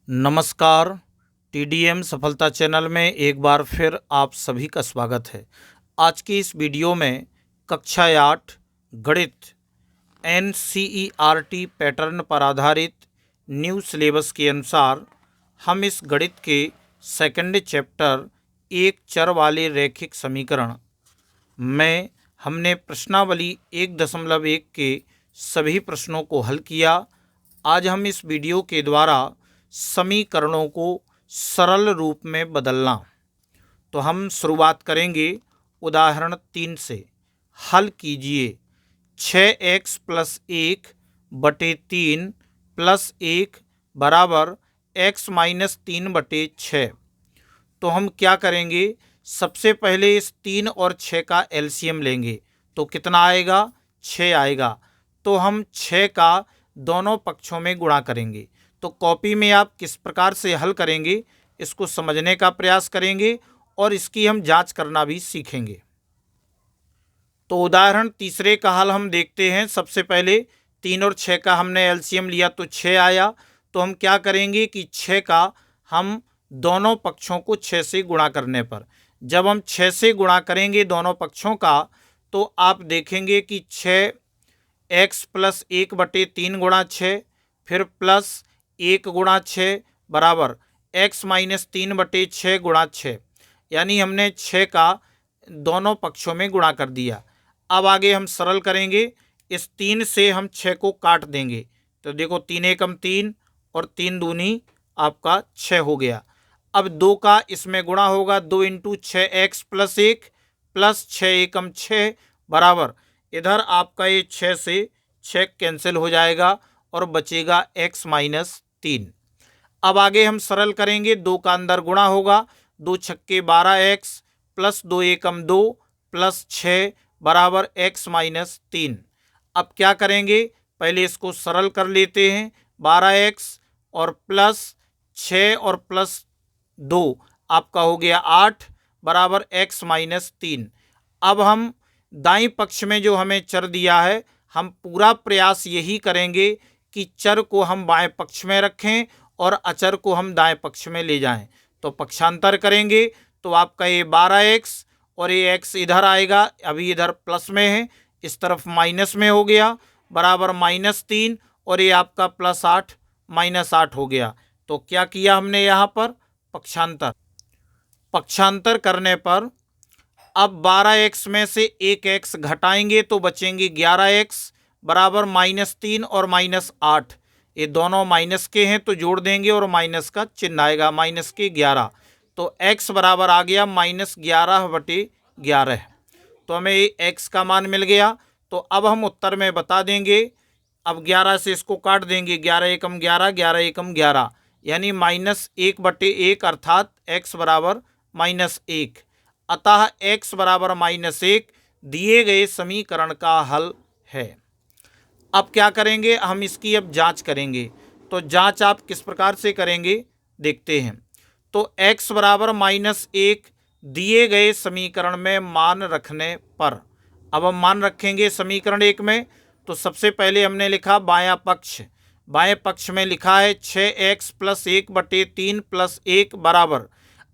नमस्कार। टीडीएम सफलता चैनल में एक बार फिर आप सभी का स्वागत है। आज की इस वीडियो में कक्षा 8 गणित एनसीईआरटी पैटर्न पर आधारित न्यू सिलेबस के अनुसार हम इस गणित के सेकंड चैप्टर एक चर वाले रैखिक समीकरण में हमने प्रश्नावली 1.1 के सभी प्रश्नों को हल किया। आज हम इस वीडियो के द्वारा समीकरणों को सरल रूप में बदलना। तो हम शुरुआत करेंगे उदाहरण 3 से। हल कीजिए 6x + 1/3 + 1 बराबर x - 3/6। तो हम क्या करेंगे, सबसे पहले इस 3 और 6 का एलसीएम लेंगे तो कितना आएगा, 6 आएगा। तो हम 6 का दोनों पक्षों में गुणा करेंगे। तो कॉपी में आप किस प्रकार से हल करेंगे इसको समझने का प्रयास करेंगे और इसकी हम जांच करना भी सीखेंगे। तो उदाहरण तीसरे का हल हम देखते हैं। सबसे पहले 3 और 6 का हमने एलसीएम लिया तो 6 आया। तो हम क्या करेंगे कि 6 का हम दोनों पक्षों को 6 से गुणा करने पर, जब हम 6 से गुणा करेंगे दोनों पक्षों का, तो आप देखेंगे कि 6x + 1/3 गुणा 6 फिर प्लस 1 गुणा 6 बराबर x - 3/6 गुणा 6, यानी हमने 6 का दोनों पक्षों में गुणा कर दिया। अब आगे हम सरल करेंगे। इस 3 से हम 6 को काट देंगे तो देखो 3 एकम 3 और 3 दूनी आपका 6 हो गया। अब 2 का इसमें गुणा होगा, 2 × 6x + 1 प्लस 6 एकम 6 बराबर, इधर आपका ये 6 से 6 कैंसिल हो जाएगा और बचेगा x - 3। अब आगे हम सरल करेंगे। 2 का अंदर गुणा होगा, 2 छक्के 12x प्लस 2 एकम 2 प्लस 6 बराबर x - 3। अब क्या करेंगे, पहले इसको सरल कर लेते हैं। 12x और प्लस 6 और प्लस 2 आपका हो गया 8 बराबर x - 3। अब हम दाईं पक्ष में जो हमें चर दिया है, हम पूरा प्रयास यही करेंगे कि चर को हम बाएं पक्ष में रखें और अचर को हम दाएं पक्ष में ले जाएं। तो पक्षांतर करेंगे तो आपका ये 12x और ये x इधर आएगा, अभी इधर प्लस में है, इस तरफ माइनस में हो गया बराबर -3 और ये आपका +8 -8 हो गया। तो क्या किया हमने यहाँ पर, पक्षांतर करने पर अब 12x में से 1x घटाएंगे तो बचेंगे 11x बराबर -3 और -8, ये दोनों माइनस के हैं तो जोड़ देंगे और माइनस का चिन्ह आएगा, -11। तो x बराबर आ गया -11/11। तो हमें x का मान मिल गया। तो अब हम उत्तर में बता देंगे। अब 11 से इसको काट देंगे, 11 एकम 11, 11 एकम 11, यानी -1/1 अर्थात x बराबर -1। अतः x बराबर -1 दिए गए समीकरण का हल है। अब क्या करेंगे, हम इसकी अब जांच करेंगे। तो जांच आप किस प्रकार से करेंगे देखते हैं। तो x बराबर -1 दिए गए समीकरण में मान रखने पर, अब हम मान रखेंगे समीकरण 1 में। तो सबसे पहले हमने लिखा बायां पक्ष में लिखा है 6x + 1/3 + 1 बराबर,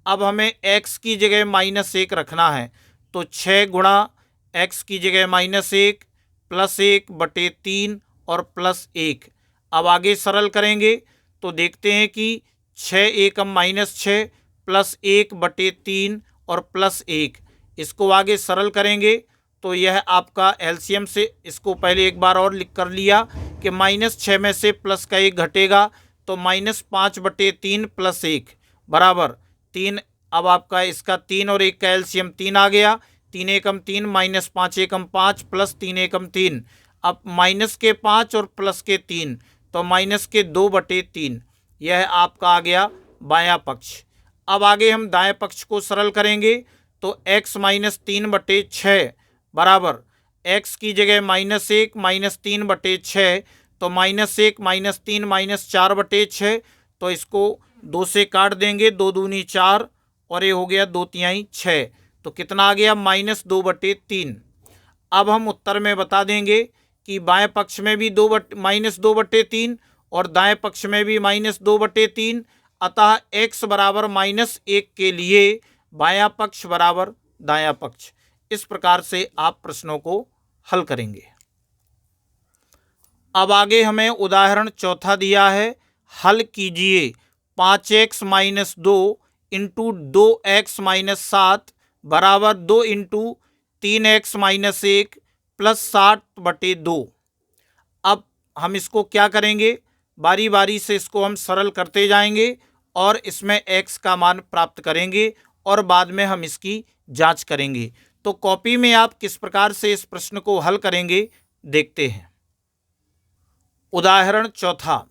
अब हमें x की जगह -1 रखना है तो 6 गुणा x की जगह -1 प्लस 1/3 और प्लस 1। अब आगे सरल करेंगे तो देखते हैं कि 6 एकम -6 प्लस 1/3 और प्लस 1, इसको आगे सरल करेंगे तो यह आपका एलसीएम से, इसको पहले एक बार और लिख कर लिया कि -6 में से प्लस का 1 घटेगा तो -5/3 प्लस 1 बराबर 3। अब आपका इसका 3 और 1 का एलसीएम 3 आ गया, 3 एकम 3 -5 एकम 5 प्लस 3 एकम 3। अब माइनस के 5 और प्लस के 3 तो -2/3, यह आपका आ गया बायां पक्ष। अब आगे हम दाएं पक्ष को सरल करेंगे तो x - 3/6 बराबर x की जगह -1 -3/6 तो -1 -3 -4/6, तो इसको 2 से काट देंगे, 2 दूनी 4 और ये हो गया 2 तिहाई 6, तो कितना आ गया -2/3। अब हम उत्तर में बता देंगे कि बाएं पक्ष में भी -2/3 और दाएं पक्ष में भी -2/3। अतः x बराबर -1 के लिए बायां पक्ष बराबर दायां पक्ष। इस प्रकार से आप प्रश्नों को हल करेंगे। अब आगे हमें उदाहरण चौथा दिया है, हल कीजिए 5x - 2 इंटू 2x - 7 बराबर 2 इंटू 3x - 1 प्लस 60/2। अब हम इसको क्या करेंगे, बारी बारी से इसको हम सरल करते जाएंगे और इसमें x का मान प्राप्त करेंगे और बाद में हम इसकी जांच करेंगे। तो कॉपी में आप किस प्रकार से इस प्रश्न को हल करेंगे देखते हैं। उदाहरण चौथा,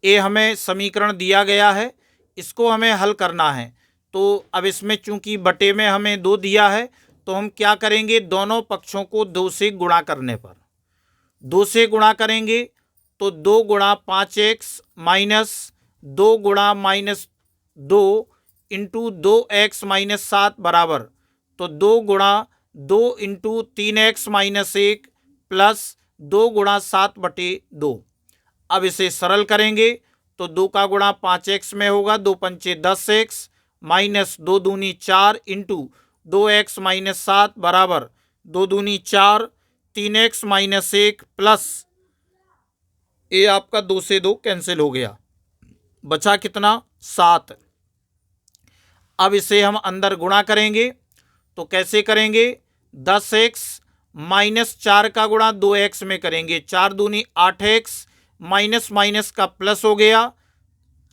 ये हमें समीकरण दिया गया है, इसको हमें हल करना है। तो अब इसमें चूंकि बटे में हमें 2 दिया है तो हम क्या करेंगे, दोनों पक्षों को 2 से गुणा करने पर 2 से गुणा करेंगे तो 2 गुणा 5x माइनस 2 गुणा -2 इंटू 2x - 7 बराबर तो 2 गुणा 2 इंटू 3x - 1 प्लस 2 गुणा 7/2। अब इसे सरल करेंगे तो 2 का गुणा 5x में होगा, 2 पंचे 10x माइनस 2 दूनी 4 इंटू 2x - 7 बराबर 2 दूनी 4 3x - 1 प्लस ये आपका 2 से 2 कैंसिल हो गया, बचा कितना 7। अब इसे हम अंदर गुणा करेंगे तो कैसे करेंगे, 10x माइनस 4 का गुणा 2x में करेंगे, 4 दूनी 8x माइनस माइनस का प्लस हो गया,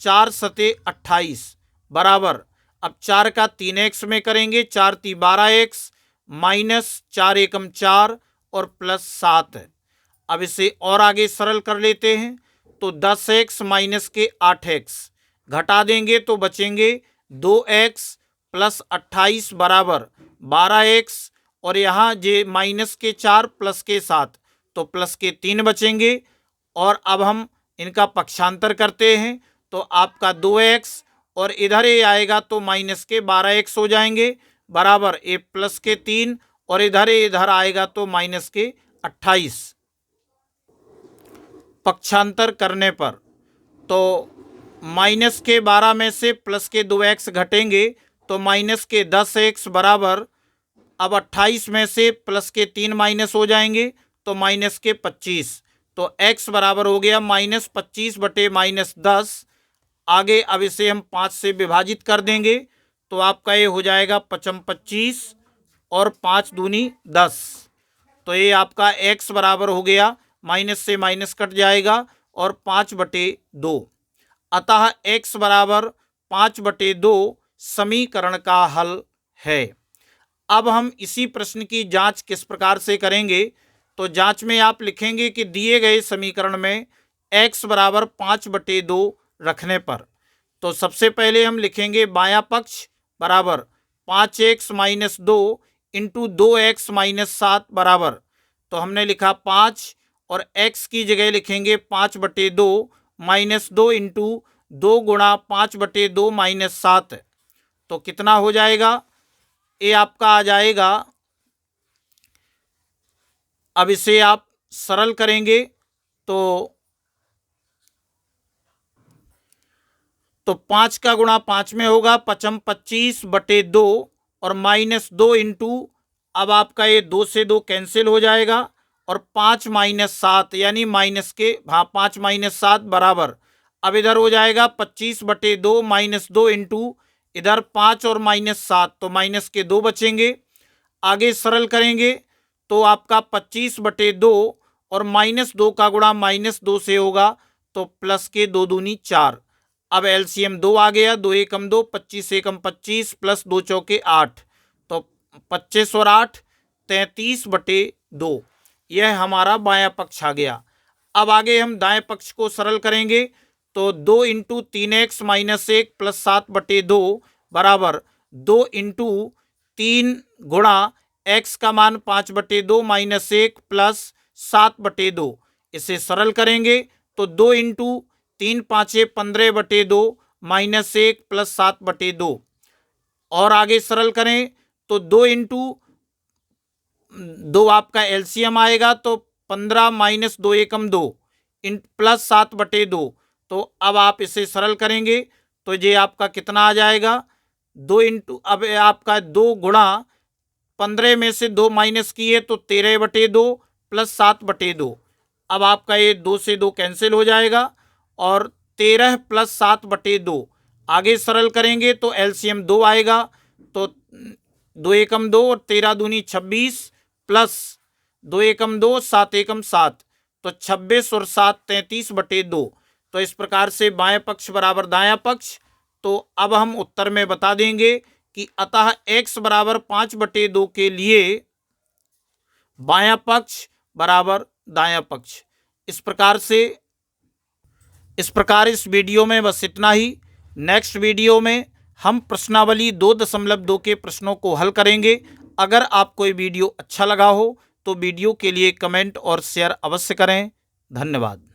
4 सते 28 बराबर अब 4 का 3x में करेंगे, 4 × 3 = 12x माइनस 4 एकम 4 और प्लस 7। अब इसे और आगे सरल कर लेते हैं तो 10x माइनस के 8x घटा देंगे तो बचेंगे 2x प्लस 28 बराबर 12x और यहाँ जे माइनस के 4 प्लस के 7 तो प्लस के 3 बचेंगे। और अब हम इनका पक्षांतर करते हैं तो आपका 2x और इधर ये आएगा तो माइनस के 12x हो जाएंगे बराबर ये प्लस के 3 और इधर आएगा तो माइनस के 28। पक्षांतर करने पर तो माइनस के 12 में से प्लस के 2x घटेंगे तो माइनस के 10x बराबर अब 28 में से प्लस के 3 माइनस हो जाएंगे तो माइनस के 25। तो x बराबर हो गया -25/-10। आगे अब इसे हम 5 से विभाजित कर देंगे तो आपका ये हो जाएगा 25 और 5 दूनी 10। तो ये आपका x बराबर हो गया, माइनस से माइनस कट जाएगा और 5/2। अतः x बराबर 5/2 समीकरण का हल है। अब हम इसी प्रश्न की जांच किस प्रकार से करेंगे, तो जांच में आप लिखेंगे कि दिए गए समीकरण में x बराबर 5/2 रखने पर तो सबसे पहले हम लिखेंगे बायां पक्ष बराबर 5x - 2 इंटू 2x - 7 बराबर तो हमने लिखा 5 और x की जगह लिखेंगे 5/2 माइनस 2 इंटू 2 गुणा 5/2 माइनस 7 तो कितना हो जाएगा, ये आपका आ जाएगा। अब इसे आप सरल करेंगे तो 5 का गुणा 5 में होगा 25/2 और माइनस 2 इंटू अब आपका ये 2 से 2 कैंसिल हो जाएगा और 5 - 7 यानी माइनस के 5 - 7 बराबर अब इधर हो जाएगा 25/2 माइनस 2 इंटू इधर 5 और माइनस 7 तो माइनस के 2 बचेंगे। आगे सरल करेंगे तो आपका 25/2 और -2 का गुणा -2 से होगा तो प्लस के 2 दूनी 4। अब एलसीएम 2 आ गया, 2 एकम 2 25 एकम 25 प्लस 2 चौके 8 तो 25 और 8 33/2 यह हमारा बायां पक्ष आ गया। अब आगे हम दाएं पक्ष को सरल करेंगे तो 2 इंटू 3x - 1 प्लस 7/2 बराबर 2 इंटू 3 गुणा x का मान 5/2 माइनस 1 प्लस 7/2। इसे सरल करेंगे तो 2 इंटू 3 5 15/2 माइनस 1 प्लस 7/2 और आगे सरल करें तो 2 इंटू 2 आपका एलसीएम आएगा तो 15 माइनस 2 एकम 2 इन प्लस 7/2 तो अब आप इसे सरल करेंगे तो ये आपका कितना आ जाएगा, 2 इंटू, अब आपका 2 गुणा 15 में से 2 माइनस किए तो 13/2 प्लस 7/2। अब आपका ये 2 से 2 कैंसिल हो जाएगा और 13 प्लस 7/2 आगे सरल करेंगे तो एलसीएम 2 आएगा। तो 2 एकम 2 और 13 दूनी 26 प्लस 2 एकम 2 7 एकम 7, तो 26 और 7 33/2। तो इस प्रकार से बाएं पक्ष बराबर दायां पक्ष। तो अब हम उत्तर में बता देंगे कि अतः x बराबर 5/2 के लिए बायां पक्ष बराबर दायां पक्ष। इस प्रकार इस वीडियो में बस इतना ही। नेक्स्ट वीडियो में हम प्रश्नावली 2.2 के प्रश्नों को हल करेंगे। अगर आपको ये वीडियो अच्छा लगा हो तो वीडियो के लिए कमेंट और शेयर अवश्य करें। धन्यवाद।